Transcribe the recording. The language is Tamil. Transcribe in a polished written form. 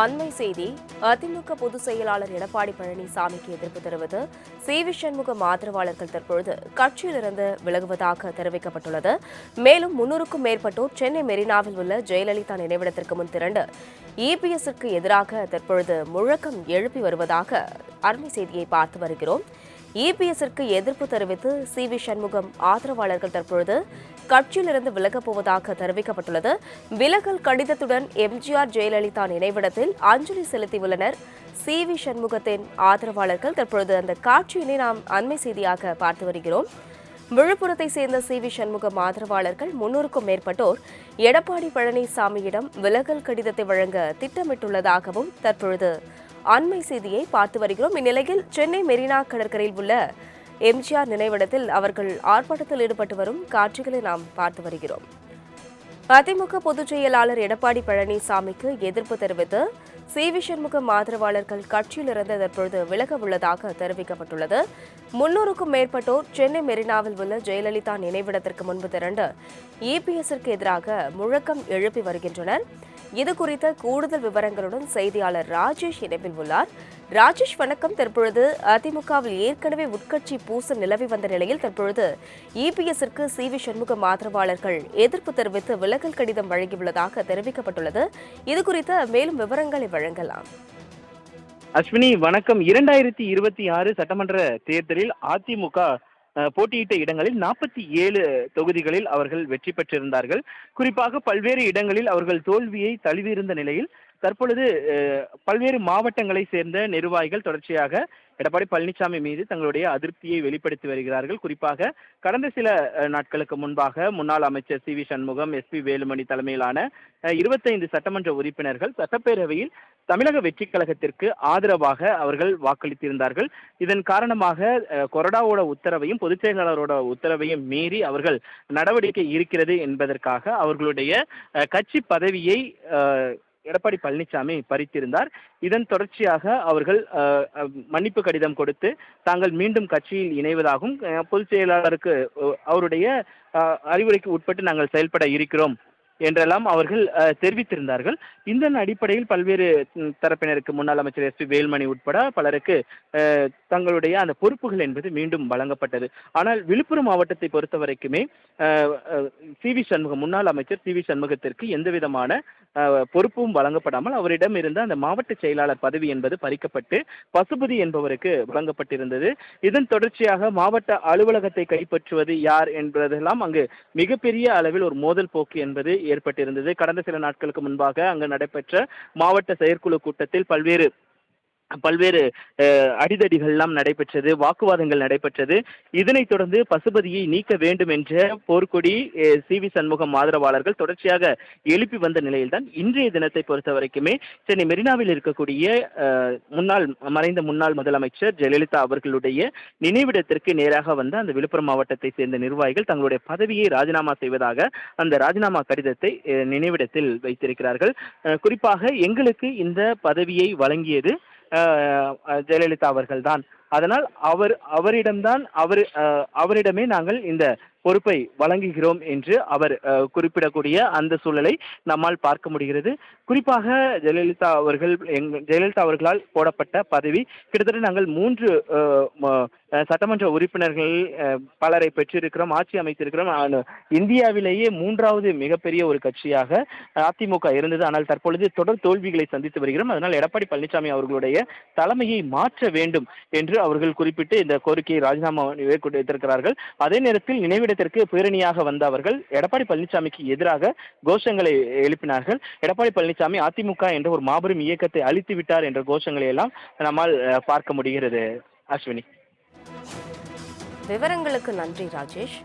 அண்மை செய்தி. அதிமுக பொதுச் செயலாளர் எடப்பாடி பழனிசாமிக்கு எதிர்ப்பு தெரிவித்து சி.வி. சண்முகம் ஆதரவாளர்கள் தற்பொழுது கட்சியிலிருந்து விலகுவதாக தெரிவிக்கப்பட்டுள்ளது. மேலும் 300க்கும் மேற்பட்டோர் சென்னை மெரினாவில் உள்ள ஜெயலலிதா நினைவிடத்திற்கு முன் திரண்டு இபிஎஸ்க்கு எதிராக தற்பொழுது முழக்கம் எழுப்பி வருவதாக அண்மை செய்தியை பார்த்து வருகிறோம். இபிஎஸ்ற்கு எதிர்ப்பு தெரிவித்து சி.வி. சண்முகம் ஆதரவாளர்கள் தற்பொழுது கட்சியிலிருந்து விலகப் போவதாக தெரிவிக்கப்பட்டுள்ளது. விலகல் கடிதத்துடன் எம்ஜிஆர் ஜெயலலிதா நினைவிடத்தில் அஞ்சலி செலுத்தியுள்ளனர் சி.வி. சண்முகத்தின் ஆதரவாளர்கள். தற்பொழுது அந்த காட்சியினை நாம் அண்மை செய்தியாக பார்த்து வருகிறோம். விழுப்புரத்தை சேர்ந்த சி.வி. சண்முகம் ஆதரவாளர்கள் 300க்கும் மேற்பட்டோர் எடப்பாடி பழனிசாமியிடம் விலகல் கடிதத்தை வழங்க திட்டமிட்டுள்ளதாகவும் தற்பொழுது அண்மை செய்தியை பார்த்து வருகிறோம். இந்நிலையில் சென்னை மெரினா கடற்கரையில் உள்ள எம்ஜிஆர் நினைவிடத்தில் அவர்கள் ஆர்ப்பாட்டத்தில் ஈடுபட்டு வரும் காட்சிகளை நாம் பார்த்து வருகிறோம். அதிமுக பொதுச் செயலாளர் எடப்பாடி பழனிசாமிக்கு எதிர்ப்பு தெரிவித்து சி.வி. சண்முகம் ஆதரவாளர்கள் கட்சியிலிருந்து தற்பொழுது விலக உள்ளதாக தெரிவிக்கப்பட்டுள்ளது. 300க்கும் மேற்பட்டோர் சென்னை மெரினாவில் உள்ள ஜெயலலிதா நினைவிடத்திற்கு முன்பு திரண்டு இபிஎஸ்ற்கு எதிராக முழக்கம் எழுப்பி வருகின்றனர். இதுகுறித்த கூடுதல் விவரங்களுடன் செய்தியாளர் ராஜேஷ் இணைப்பில் உள்ளார். ராஜேஷ், வணக்கம். தற்பொழுது அதிமுகவில் ஏற்கனவே உட்கட்சி பூசல் நிலவி வந்த நிலையில் தற்பொழுது இபிஎஸ்ற்கு சி.வி. சண்முகம் ஆதரவாளர்கள் எதிர்ப்பு தெரிவித்து விலகல் கடிதம் வழங்கியுள்ளதாக தெரிவிக்கப்பட்டுள்ளது. இதுகுறித்த மேலும் விவரங்களை வழங்கலாம். அஸ்வினி, வணக்கம். 2026 சட்டமன்ற தேர்தலில் அதிமுக போட்டியிட்ட இடங்களில் 47 தொகுதிகளில் அவர்கள் வெற்றி பெற்றிருந்தார்கள். குறிப்பாக பல்வேறு இடங்களில் அவர்கள் தோல்வியை தழுவியிருந்த நிலையில் தற்பொழுது பல்வேறு மாவட்டங்களை சேர்ந்த நிர்வாகிகள் தொடர்ச்சியாக எடப்பாடி பழனிசாமி மீது தங்களுடைய அதிருப்தியை வெளிப்படுத்தி வருகிறார்கள். குறிப்பாக கடந்த சில நாட்களுக்கு முன்பாக முன்னாள் அமைச்சர் சி.வி. சண்முகம், எஸ்.பி. வேலுமணி தலைமையிலான 25 சட்டமன்ற உறுப்பினர்கள் சட்டப்பேரவையில் தமிழக வெற்றி கழகத்திற்கு ஆதரவாக அவர்கள் வாக்களித்திருந்தார்கள். இதன் காரணமாக கொறடாவோட உத்தரவையும் பொதுச் செயலாளரோட உத்தரவையும் மீறி அவர்கள் நடவடிக்கை இருக்கிறது என்பதற்காக அவர்களுடைய கட்சி பதவியை எடப்பாடி பழனிசாமி பறித்திருந்தார். இதன் தொடர்ச்சியாக அவர்கள் மன்னிப்பு கடிதம் கொடுத்து தாங்கள் மீண்டும் கட்சியில் இணைவதாகவும் பொதுச் செயலாளருக்கு அவருடைய அறிவுரைக்கு உட்பட்டு நாங்கள் செயல்பட இருக்கிறோம் என்றெல்லாம் அவர்கள் தெரிவித்திருந்தார்கள். இதன் அடிப்படையில் பல்வேறு தரப்பினருக்கு முன்னாள் அமைச்சர் எஸ்.பி. வேலுமணி உட்பட பலருக்கு தங்களுடைய அந்த பொறுப்புகள் என்பது மீண்டும் வழங்கப்பட்டது. ஆனால் விழுப்புரம் மாவட்டத்தை பொறுத்த வரைக்குமே சி.வி. சண்முகம், முன்னாள் அமைச்சர் சி.வி. சண்முகத்திற்கு எந்த விதமான பொறுப்பும் வழங்கப்படாமல் அவரிடம் இருந்த அந்த மாவட்ட செயலாளர் பதவி என்பது பறிக்கப்பட்டு பசுபதி என்பவருக்கு வழங்கப்பட்டிருந்தது. இதன் தொடர்ச்சியாக மாவட்ட அலுவலகத்தை கைப்பற்றுவது யார் என்பதெல்லாம் அங்கு மிகப்பெரிய அளவில் ஒரு மோதல் போக்கு என்பது ஏற்பட்டிருந்தது. கடந்த சில நாட்களுக்கு முன்பாக அங்கு நடைபெற்ற மாவட்ட செயற்குழு கூட்டத்தில் பல்வேறு அடிதடிகள்லாம் நடைபெற்றது, வாக்குவாதங்கள் நடைபெற்றது. இதனைத் தொடர்ந்து பசுபதியை நீக்க வேண்டும் என்ற போர்க்கொடி சி.வி. சண்முகம் ஆதரவாளர்கள் தொடர்ச்சியாக எழுப்பி வந்த நிலையில்தான் இன்றைய தினத்தை பொறுத்த வரைக்குமே சென்னை மெரினாவில் இருக்கக்கூடிய மறைந்த முன்னாள் முதலமைச்சர் ஜெயலலிதா அவர்களுடைய நினைவிடத்திற்கு நேராக வந்த அந்த விழுப்புரம் மாவட்டத்தை சேர்ந்த நிர்வாகிகள் தங்களுடைய பதவியை ராஜினாமா செய்வதாக அந்த ராஜினாமா கடிதத்தை நினைவிடத்தில் வைத்திருக்கிறார்கள். குறிப்பாக எங்களுக்கு இந்த பதவியை வழங்கியது ஜெயலலிதா அவர்கள்தான். அதனால் அவரிடமே நாங்கள் இந்த பொறுப்பை வழங்குகிறோம் என்று அவர் குறிப்பிடக்கூடிய அந்த சூழலை நம்மால் பார்க்க முடிகிறது. குறிப்பாக ஜெயலலிதா அவர்களால் போடப்பட்ட பதவி கிட்டத்தட்ட நாங்கள் 3 சட்டமன்ற உறுப்பினர்கள் பலரை பெற்றிருக்கிறோம், ஆட்சி அமைத்திருக்கிறோம். இந்தியாவிலேயே 3வது மிகப்பெரிய ஒரு கட்சியாக அதிமுக இருந்தது. ஆனால் தற்பொழுது தொடர் தோல்விகளை சந்தித்து வருகிறோம். அதனால் எடப்பாடி பழனிசாமி அவர்களுடைய தலைமையை மாற்ற வேண்டும் என்று அவர்கள் குறிப்பிட்டு இந்த கோரிக்கையை ராஜினாமா வைத்திருக்கிறார்கள். அதே நேரத்தில் நினைவிடத்திற்கு பேரணியாக வந்த அவர்கள் எடப்பாடி பழனிசாமிக்கு எதிராக கோஷங்களை எழுப்பினார்கள். எடப்பாடி பழனிசாமி அதிமுக என்ற ஒரு மாபெரும் இயக்கத்தை அழித்து விட்டார் என்ற கோஷங்களை எல்லாம் நம்மால் பார்க்க முடிகிறது. அஸ்வினி, விவரங்களுக்கு நன்றி ராஜேஷ்.